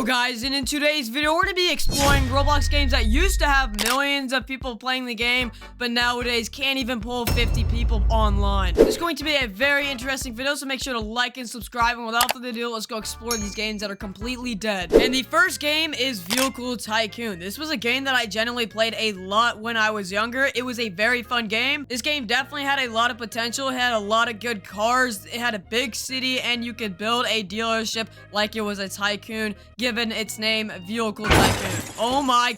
guys, and in today's video we're going to be exploring Roblox games that used to have millions of people playing the game, but nowadays can't even pull 50 people online. It's going to be a very interesting video, so make sure to like and subscribe, and without further ado, let's go explore these games that are completely dead. And the first game is Vehicle Tycoon. This was a game that I generally played a lot when I was younger. It was a very fun game. This game definitely had a lot of potential. It had a lot of good cars. It had a big city, and you could build a dealership like it was a tycoon, given its name, Vehicle Tycoon. Oh my...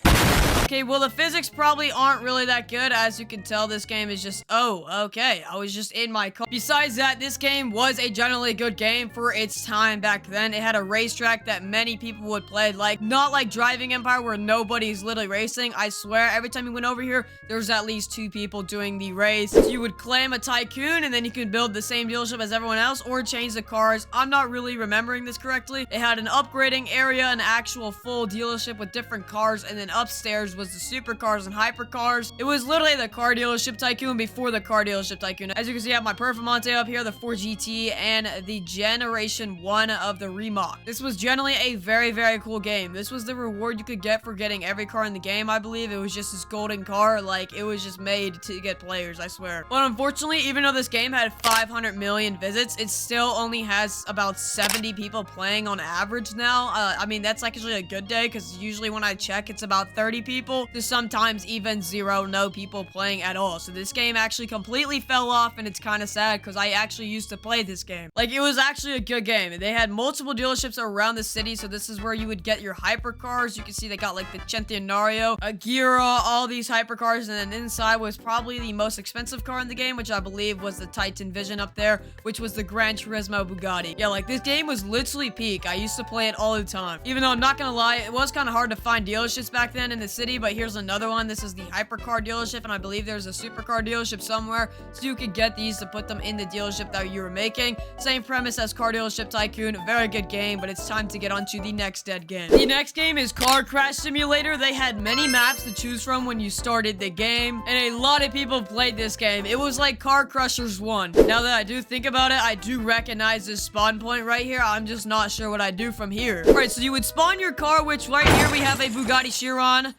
Okay, well, the physics probably aren't really that good. As you can tell, this game is just... Oh, okay. I was just in my car. Besides that, this game was a generally good game for its time back then. It had a racetrack that many people would play. Like, not like Driving Empire where nobody's literally racing. I swear, every time you went over here, there was at least 2 people doing the race. So you would claim a tycoon, and then you could build the same dealership as everyone else, or change the cars. I'm not really remembering this correctly. It had an upgrading area, an actual full dealership with different cars, and then upstairs was the supercars and hypercars. It was literally the car dealership tycoon before the car dealership tycoon. As you can see, I have my Performante up here, the 4GT, and the Generation 1 of the Remach. This was generally a very, very cool game. This was the reward you could get for getting every car in the game, I believe. It was just this golden car. Like, it was just made to get players, I swear. But unfortunately, even though this game had 500 million visits, it still only has about 70 people playing on average now. I mean, that's actually a good day, because usually when I check, it's about 30 people to sometimes even 0, no people playing at all. So this game actually completely fell off, and it's kind of sad because I actually used to play this game. Like, it was actually a good game. They had multiple dealerships around the city, so this is where you would get your hypercars. You can see they got like the Centenario, a Gira, all these hypercars, and then inside was probably the most expensive car in the game, which I believe was the Titan Vision up there, which was the Gran Turismo Bugatti. Yeah, like, this game was literally peak. I used to play it all the time. Even though I'm not gonna lie, it was kind of hard to find dealerships back then in the city, but here's another one. This is the hypercar dealership, and I believe there's a supercar dealership somewhere, so you could get these to put them in the dealership that you were making. Same premise as Car Dealership Tycoon. Very good game, but it's time to get on to the next dead game. The next game is Car Crash Simulator. They had many maps to choose from when you started the game, and a lot of people played this game. It was like Car Crushers 1. Now that I do think about it, I do recognize this spawn point right here. I'm just not sure what I do from here. Alright, so you would spawn your car, which right here we have a Bugatti Chiron.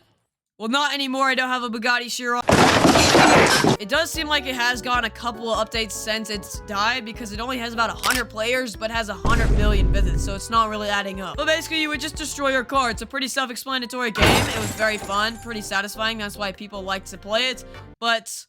Well, not anymore. I don't have a Bugatti Chiron. It does seem like it has gotten a couple of updates since it's died, because it only has about 100 players, but has 100 million visits, so it's not really adding up. But basically, you would just destroy your car. It's a pretty self-explanatory game. It was very fun, pretty satisfying. That's why people like to play it. But,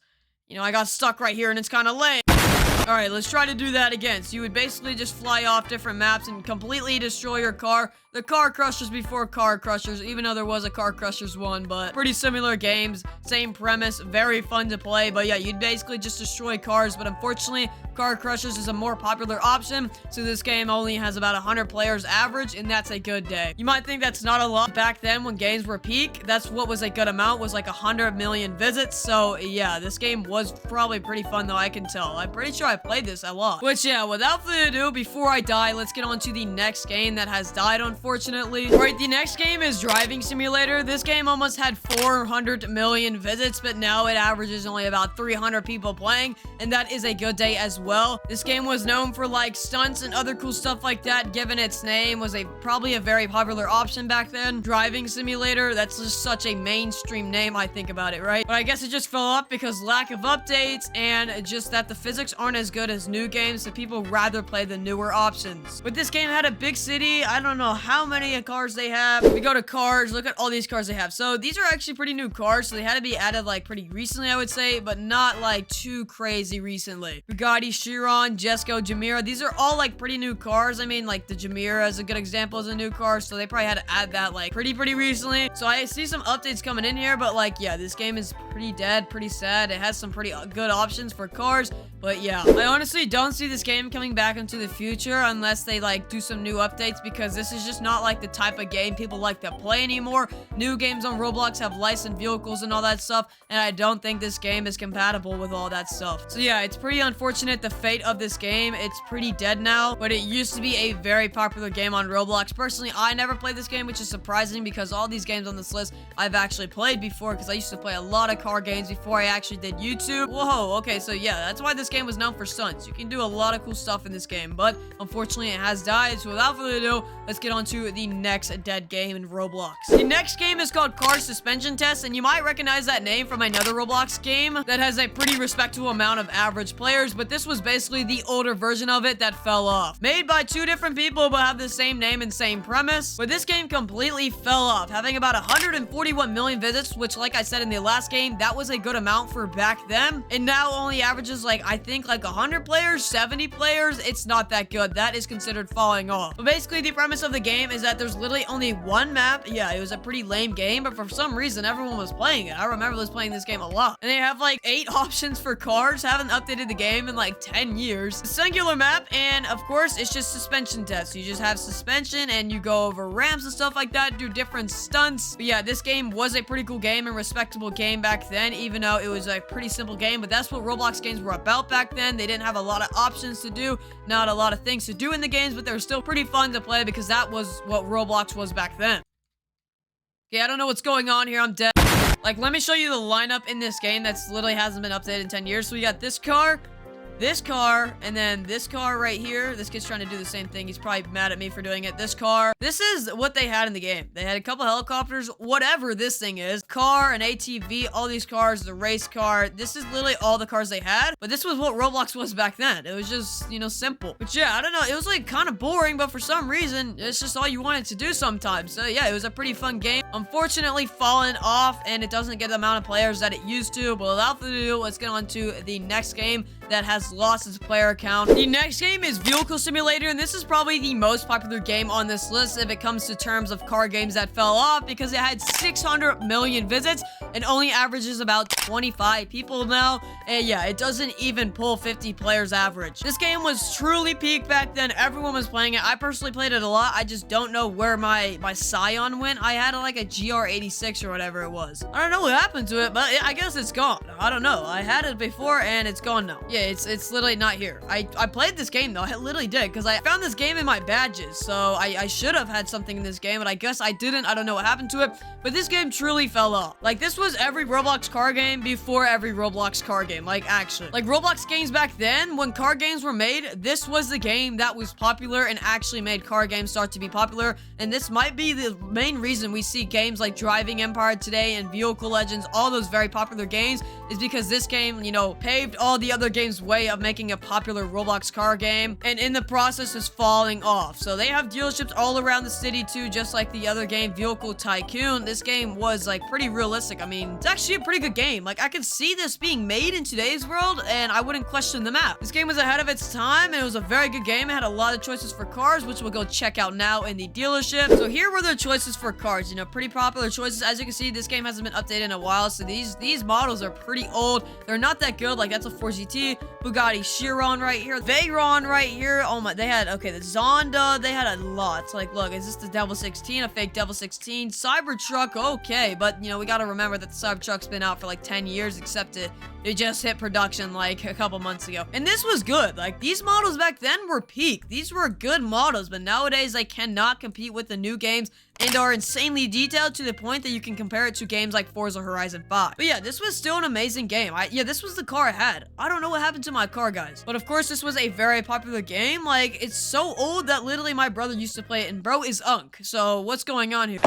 you know, I got stuck right here, and it's kind of lame. Alright, let's try to do that again. So you would basically just fly off different maps and completely destroy your car. The Car Crushers before Car Crushers, even though there was a Car Crushers 1, but pretty similar games, same premise, very fun to play. But yeah, you'd basically just destroy cars, but unfortunately, Car Crushers is a more popular option, so this game only has about 100 players average, and that's a good day. You might think that's not a lot. Back then, when games were peak, that's what was a good amount, was like 100 million visits. So yeah, this game was probably pretty fun, though, I can tell. I'm pretty sure I played this a lot. Which, yeah, without further ado, before I die, let's get on to the next game that has died, unfortunately. Alright, the next game is Driving Simulator. This game almost had 400 million visits, but now it averages only about 300 people playing, and that is a good day as well. This game was known for like stunts and other cool stuff like that, given its name was probably a very popular option back then. Driving Simulator, that's just such a mainstream name, I think about it, right? But I guess it just fell off because lack of updates, and just that the physics aren't as good as new games, so people rather play the newer options. But this game had a big city. I don't know how many cars they have. If we go to cars, look at all these cars they have. So these are actually pretty new cars, so they had to be added like pretty recently, I would say, but not like too crazy recently. Bugatti Chiron, Jesco, Jamira, these are all like pretty new cars. I mean, like the Jamira is a good example as a new car, so they probably had to add that like pretty recently. So I see some updates coming in here, but like, yeah, this game is pretty dead, pretty sad. It has some pretty good options for cars, but yeah, I honestly don't see this game coming back into the future unless they like do some new updates, because this is just not like the type of game people like to play anymore. New games on Roblox have licensed vehicles and all that stuff, and I don't think this game is compatible with all that stuff. So yeah, it's pretty unfortunate, the fate of this game. It's pretty dead now, but it used to be a very popular game on Roblox. Personally, I never played this game, which is surprising because all these games on this list I've actually played before, because I used to play a lot of car games before I actually did YouTube. Whoa, okay, so yeah, that's why this game was known for stunts. You can do a lot of cool stuff in this game, but unfortunately it has died. So without further ado, let's get on to the next dead game in Roblox. The next game is called Car Suspension Test, and you might recognize that name from another Roblox game that has a pretty respectable amount of average players, but this was basically the older version of it that fell off. Made by two different people, but have the same name and same premise, but this game completely fell off, having about 141 million visits, which, like I said in the last game, that was a good amount for back then, and now only averages like, I think, like 100 players, 70 players. It's not that good. That is considered falling off. But basically, the premise of the game is that there's literally only one map. Yeah, it was a pretty lame game, but for some reason, everyone was playing it. I remember was playing this game a lot. And they have like 8 options for cars. Haven't updated the game in like 10 years. A singular map, and of course, it's just suspension tests. You just have suspension, and you go over ramps and stuff like that, do different stunts. But yeah, this game was a pretty cool game and respectable game back then, even though it was a pretty simple game. But that's what Roblox games were about back then. They didn't have a lot of options to do, not a lot of things to do in the games, but they were still pretty fun to play because that was what Roblox was back then. Okay, I don't know what's going on here. I'm dead. Like, let me show you the lineup in this game that's literally hasn't been updated in 10 years. So we got this car, and then this car right here. This kid's trying to do the same thing. He's probably mad at me for doing it. This car. This is what they had in the game. They had a couple helicopters, whatever this thing is. Car, an ATV, all these cars, the race car. This is literally all the cars they had. But this was what Roblox was back then. It was just, you know, simple. But yeah, I don't know. It was like kind of boring, but for some reason, it's just all you wanted to do sometimes. So yeah, it was a pretty fun game. Unfortunately, fallen off, and it doesn't get the amount of players that it used to. But without further ado, let's get on to the next game that has lost its player count. The next game is Vehicle Simulator, and this is probably the most popular game on this list if it comes to terms of car games that fell off, because it had 600 million visits and only averages about 25 people now. And yeah, it doesn't even pull 50 players average. This game was truly peak back then. Everyone was playing it. I personally played it a lot. I just don't know where my Scion went. I had like a GR86 or whatever it was. I don't know what happened to it, but I guess it's gone. I don't know. I had it before and it's gone now. Yeah, it's literally not here. I played this game though. I literally did, because I found this game in my badges. So I should have had something in this game, but I guess I didn't. I don't know what happened to it, but this game truly fell off. Like, this was every Roblox car game before every Roblox car game. Like, actually, like Roblox games back then, when car games were made, this was the game that was popular and actually made car games start to be popular. And this might be the main reason we see games like Driving Empire today and Vehicle Legends, all those very popular games, is because this game, you know, paved all the other games' way of making a popular Roblox car game, and in the process is falling off. So they have dealerships all around the city too, just like the other game, Vehicle Tycoon. This game was like pretty realistic. I mean, it's actually a pretty good game. Like, I could see this being made in today's world, and I wouldn't question the map. This game was ahead of its time, and it was a very good game. It had a lot of choices for cars, which we'll go check out now in the dealership. So here were the choices for cars. You know, pretty popular choices. As you can see, this game hasn't been updated in a while, so these models are pretty old. They're not that good. Like, that's a 4GT, Bugatti Chiron right here, Veyron right here. Oh my, they had, okay, the Zonda, they had a lot. Like, look, is this the Devil 16, a fake Devil 16, Cybertruck? Okay, but you know, we gotta remember that the Cybertruck's been out for like 10 years, except it just hit production like a couple months ago. And this was good. Like, these models back then were peak. These were good models, but nowadays they cannot compete with the new games and are insanely detailed to the point that you can compare it to games like Forza Horizon 5. But yeah, this was still an amazing game. Yeah, this was the car I had. I don't know what happened to my car, guys. But of course, this was a very popular game. Like, it's so old that literally my brother used to play it, and bro is Unk. So what's going on here?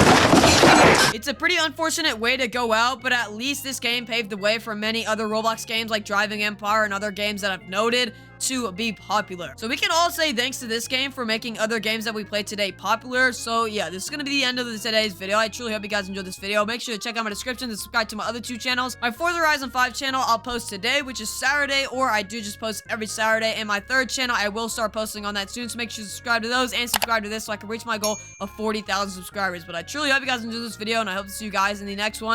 It's a pretty unfortunate way to go out, but at least this game paved the way for many other Roblox games like Driving Empire and other games that I've noted to be popular. So we can all say thanks to this game for making other games that we play today popular. So yeah, this is gonna be the end of today's video. I truly hope you guys enjoyed this video. Make sure to check out my description and subscribe to my other 2 channels. My Forza Horizon 5 channel I'll post today, which is Saturday, or I do just post every Saturday. And my 3rd channel, I will start posting on that soon, so make sure to subscribe to those and subscribe to this so I can reach my goal of 40,000 subscribers. But I truly hope you guys enjoyed this video, and I hope to see you guys in the next one.